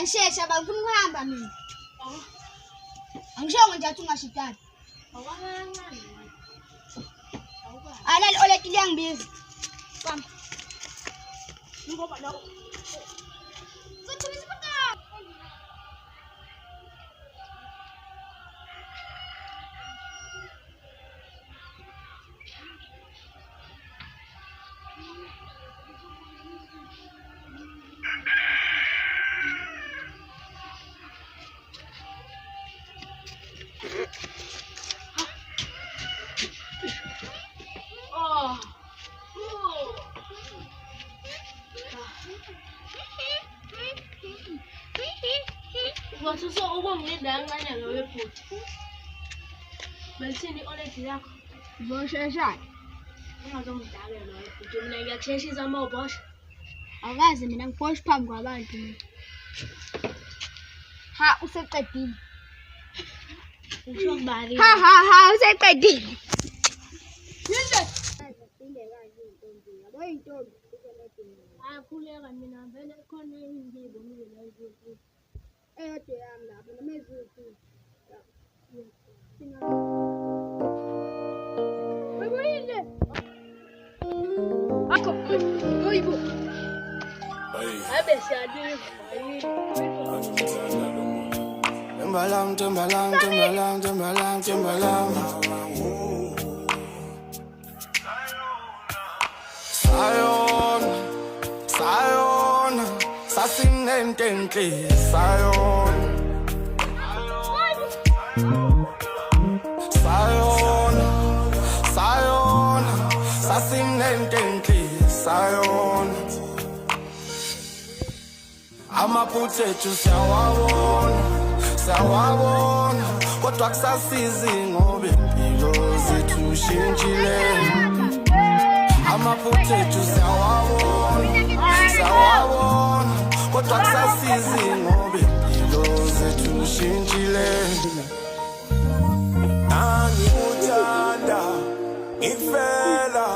shesha bangifuna ukuhamba mina. Angisho nje athi ungashidani. Awakancane. Alali oleti liyangibiza. Bam. Ngoba la. Sothumisa papa. Wasuso ukungida kancane lowe futhi. Belithini oledi yakho? Zosheshayo. Ungazongidakela lowe futhi mina ngiyakusheshisa mawubosha. Akaze mina ngibosha phambi kwabantu. Ha useqedile. Usho kubali. Ha useqedile. Yinde. Indekazi intombi yabo intombi iseledini. Ayakhuleka mina vele khona engiyibonile la ukuthi eyodwa yami lapho nomezuthi. Webuyile. Akho oyibo. abe siyaliva Timbalang. Sayona, sasinententli, sayona, sasinententli, sayona. Amaphuthethu siyawabona, kodwa kusasizi ngoba impilo zethu shintshile. Amaphuthethu siyawabona, kodwa kusasizi ngoba impilo zethu shintshile. Nangikuthanda, ngifela,